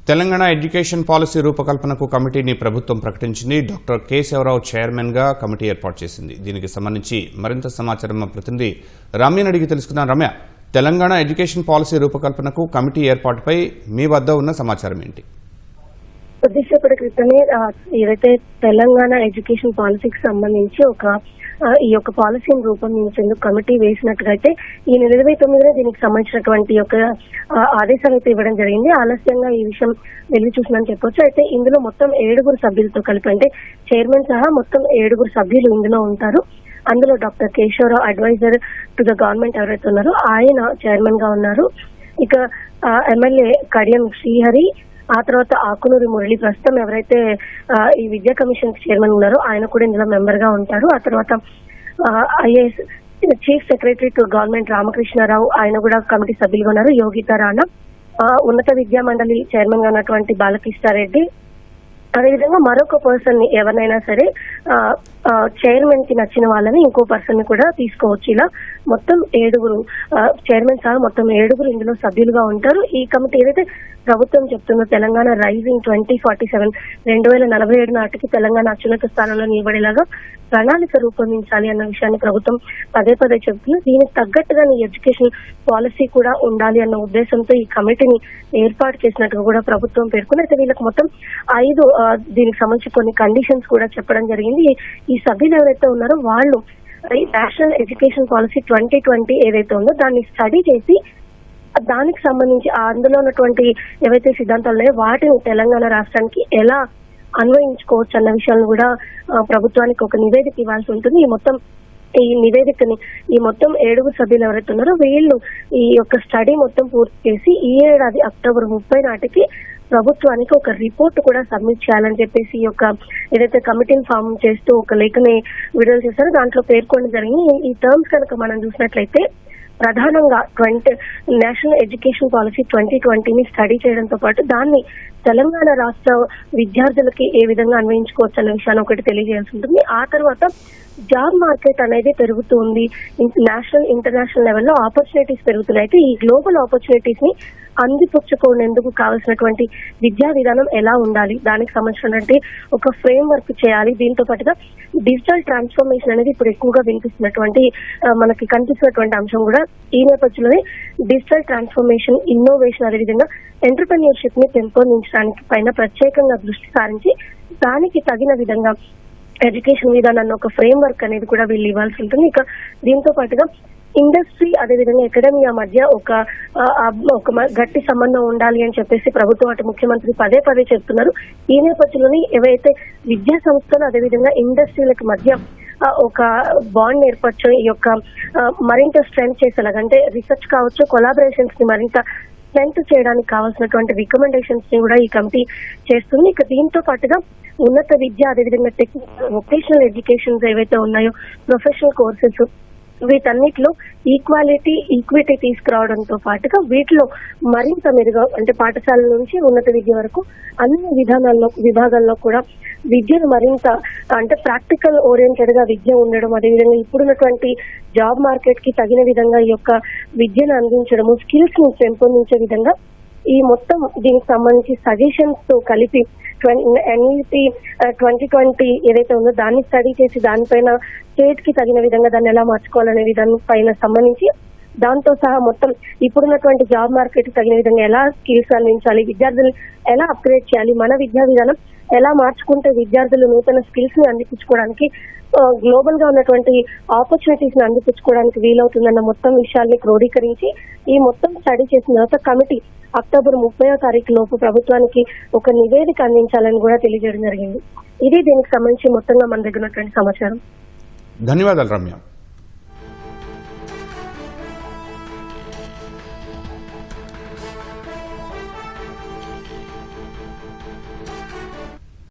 Telangana education policy రూపకల్పనకు కమిటీని ప్రభుత్వం ప్రకటించింది. డాక్టర్ కె శివరావు చైర్మన్ గా కమిటీ ఏర్పాటు చేసింది. దీనికి సంబంధించి మరింత సమాచారం మా ప్రతినిధి రమ్యను అడిగి తెలుసుకున్నాం. రమ్య, తెలంగాణ ఎడ్యుకేషన్ పాలసీ రూపకల్పనకు కమిటీ ఏర్పాటుపై మీ వద్ద ఉన్న సమాచారం ఏంటి? కొద్దిసేపటి క్రితమే ఏదైతే తెలంగాణ ఎడ్యుకేషన్ పాలసీకి సంబంధించి ఈ యొక్క పాలసీని రూపొందించేందుకు కమిటీ వేసినట్టుగైతే ఈ నెల 29నే దీనికి సంబంధించినటువంటి యొక్క ఆదేశాలు అయితే ఇవ్వడం జరిగింది. ఆలస్యంగా ఈ విషయం వెళ్లి చూసిందని చెప్పొచ్చు. అయితే ఇందులో మొత్తం 7 సభ్యులతో కలిపి, అంటే చైర్మన్ సహా మొత్తం 7 సభ్యులు ఇందులో ఉంటారు. అందులో doctor Keshavarao adviser to the government ఎవరైతే ఉన్నారో ఆయన చైర్మన్ గా ఉన్నారు. ఇక ఎమ్మెల్యే కడియం శ్రీహరి, ఆ తర్వాత ఆకునూరి మురళి, ప్రస్తుతం ఎవరైతే ఈ విద్యా కమిషన్ చైర్మన్ ఉన్నారో ఆయన కూడా ఇందులో మెంబర్ గా ఉంటారు. ఆ తర్వాత IAS chief secretary to government Ramakrishnarao, ఆయన కూడా కమిటీ సభ్యులుగా ఉన్నారు. యోగితా రాణా, ఉన్నత విద్యా మండలి చైర్మన్ గా ఉన్నటువంటి బాలకృష్ణారెడ్డి, అదేవిధంగా మరొక పర్సన్ ని ఎవరినైనా సరే చైర్మన్ కి నచ్చిన వాళ్ళని ఇంకో పర్సన్ ని కూడా తీసుకోవచ్చు. ఇలా మొత్తం 7 చైర్మన్ సహా మొత్తం 7 ఇందులో సభ్యులుగా ఉంటారు. ఈ కమిటీ ఏదైతే ప్రభుత్వం చెప్తుందో తెలంగాణ రైజింగ్ 2047 2047 నాటికి తెలంగాణ అత్యున్నత స్థానంలో నిలబడేలాగా ప్రణాళిక రూపొందించాలి అన్న విషయాన్ని ప్రభుత్వం పదే చెప్తుంది. దీనికి తగ్గట్టుగా ఎడ్యుకేషన్ పాలసీ కూడా ఉండాలి అన్న ఉద్దేశంతో ఈ కమిటీని ఏర్పాటు చేసినట్టుగా కూడా ప్రభుత్వం పేర్కొంది. అయితే వీళ్ళకి మొత్తం 5 దీనికి సంబంధించి కొన్ని కండిషన్స్ కూడా చెప్పడం జరిగింది. ఈ సభ్యులు ఎవరైతే ఉన్నారో వాళ్ళు నేషనల్ ఎడ్యుకేషన్ పాలసీ 2020 ఏదైతే ఉందో దాన్ని స్టడీ చేసి దానికి సంబంధించి అందులో ఉన్నటువంటి ఏవైతే సిద్ధాంతాలు ఉన్నాయో వాటిని తెలంగాణ రాష్ట్రానికి ఎలా అన్వయించుకోవచ్చు అన్న విషయాలను కూడా ప్రభుత్వానికి ఒక నివేదిక ఇవ్వాల్సి ఉంటుంది. ఈ నివేదికని ఈ మొత్తం 7 సభ్యులు ఎవరైతే ఉన్నారో వీళ్ళు ఈ యొక్క స్టడీ మొత్తం పూర్తి చేసి ఈ ఏడాది అక్టోబర్ 30 నాటికి ప్రభుత్వానికి ఒక రిపోర్ట్ కూడా సబ్మిట్ చేయాలని చెప్పేసి ఈ యొక్క ఏదైతే కమిటీని ఫామ్ చేస్తూ ఒక లేఖని విడుదల చేశారో దాంట్లో పేర్కొనడం జరిగింది. ఈ టర్మ్స్ కనుక మనం చూసినట్లయితే ప్రధానంగా నేషనల్ ఎడ్యుకేషన్ పాలసీ 2020ని స్టడీ చేయడంతో పాటు దాన్ని తెలంగాణ రాష్ట్ర విద్యార్థులకి ఏ విధంగా అన్వయించుకోవచ్చు అనే విషయాన్ని ఒకటి తెలియజేయాల్సి ఉంటుంది. ఆ తర్వాత జాబ్ మార్కెట్ అనేది పెరుగుతూ ఉంది. నేషనల్ ఇంటర్నేషనల్ లెవెల్లో ఆపర్చునిటీస్ పెరుగుతున్నాయి. అయితే ఈ గ్లోబల్ ఆపర్చునిటీస్ ని అందిపుచ్చుకునేందుకు కావాల్సినటువంటి విద్యా విధానం ఎలా ఉండాలి, దానికి సంబంధించినటువంటి ఒక ఫ్రేమ్ వర్క్ చేయాలి. దీంతో పాటుగా డిజిటల్ ట్రాన్స్ఫర్మేషన్ అనేది ఇప్పుడు ఎక్కువగా వినిపిస్తున్నటువంటి మనకి కనిపిస్తున్నటువంటి అంశం కూడా ఈ నేపథ్యంలోనే డిజిటల్ ట్రాన్స్ఫర్మేషన్, ఇన్నోవేషన్, అదేవిధంగా ఎంటర్‌ప్రెన్యూర్‌షిప్ ని పెంపొందించడానికి పైన ప్రత్యేకంగా దృష్టి సారించి దానికి తగిన విధంగా ఎడ్యుకేషన్ విధానాన్ని ఒక ఫ్రేమ్ వర్క్ అనేది కూడా వీళ్ళు ఇవ్వాల్సి ఉంటుంది. ఇక దీంతో పాటుగా ఇండస్ట్రీ అదేవిధంగా అకాడమియా మధ్య ఒక గట్టి సంబంధం ఉండాలి అని చెప్పేసి ప్రభుత్వం అటు ముఖ్యమంత్రి పదే చెప్తున్నారు. ఈ నేపథ్యంలోనే ఏవైతే విద్యా సంస్థలు అదేవిధంగా ఇండస్ట్రీలకు మధ్య ఒక బాండ్ ఏర్పరచు ఈ యొక్క మరింత స్ట్రెంగ్త్ చేసేలాగా, అంటే రీసెర్చ్ కావచ్చు, కొలాబరేషన్స్ ని మరింత స్ట్రెంగ్త్ చేయడానికి కావాల్సినటువంటి రికమెండేషన్స్ ని కూడా ఈ కమిటీ చేస్తుంది. ఇక దీంతో పాటుగా ఉన్నత విద్య అదేవిధంగా టెక్నికల్ వొకేషనల్ ఎడ్యుకేషన్స్ ఏవైతే ఉన్నాయో, ప్రొఫెషనల్ కోర్సెస్, వీటన్నిటిలో ఈక్విటీ తీసుకురావడంతో పాటుగా వీటిలో మరింత మెరుగా, అంటే పాఠశాలల నుంచి ఉన్నత విద్య వరకు అన్ని విభాగాల్లో కూడా విద్యను మరింత అంటే ప్రాక్టికల్ ఓరియంటెడ్ గా విద్య ఉండడం, అదేవిధంగా ఇప్పుడున్నటువంటి జాబ్ మార్కెట్ కి తగిన విధంగా ఈ యొక్క విద్యను అందించడము, స్కిల్స్ ని పెంపొందించే విధంగా ఈ మొత్తం దీనికి సంబంధించి సజెషన్స్ తో కలిపి ఎన్ఈపీ 2020 ఏదైతే ఉందో దాన్ని స్టడీ చేసి దానిపైన స్టేట్ కి తగిన విధంగా దాన్ని ఎలా మార్చుకోవాలనే విధానం పైన సంబంధించి దాంతో సహా మొత్తం ఇప్పుడున్నటువంటి జాబ్ మార్కెట్ తగిన విధంగా ఎలా స్కిల్స్ అందించాలి, విద్యార్థులు ఎలా అప్గ్రేడ్ చేయాలి, మన విద్యా విధానం ఎలా మార్చుకుంటే విద్యార్థులు నూతన స్కిల్స్ ని అందిపుచ్చుకోవడానికి, గ్లోబల్ గా ఉన్నటువంటి ఆపర్చునిటీస్ ని అందిపుచ్చుకోవడానికి వీలవుతుందన్న మొత్తం విషయాల్ని క్రోడీకరించి ఈ మొత్తం స్టడీ చేసిన తర్వాత కమిటీ అక్టోబర్ 30వ తారీఖు లోపు ప్రభుత్వానికి ఒక నివేదిక అందించాలని కూడా తెలియజేయడం జరిగింది. ఇది దీనికి సంబంధించి మొత్తంగా మన దగ్గర ఉన్నటువంటి సమాచారం. ధన్యవాదాలు రమ్య.